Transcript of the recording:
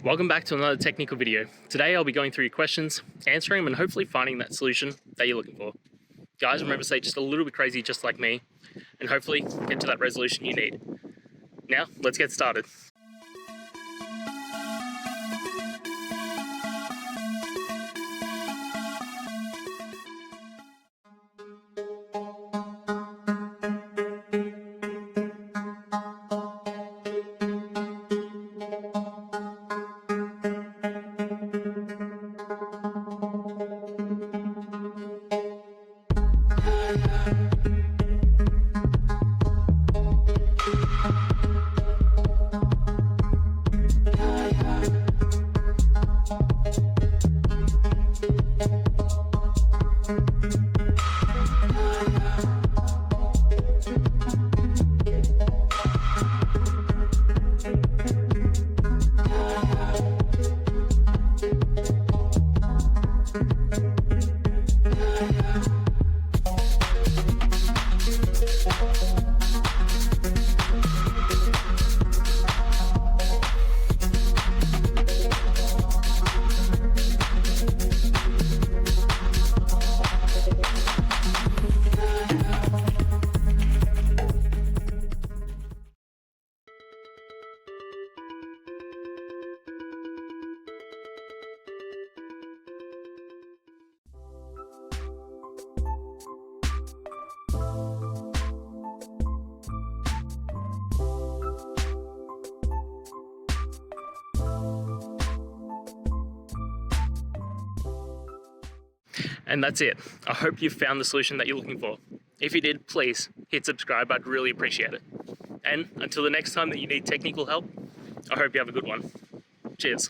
Welcome back to another technical video. Today I'll be going through your questions, answering them and hopefully finding that solution that you're looking for. Guys, remember to stay just a little bit crazy just like me and hopefully get to that resolution you need. Now, let's get started. And that's it. I hope you found the solution that you're looking for. If you did, please hit subscribe. I'd really appreciate it. And until the next time that you need technical help, I hope you have a good one. Cheers.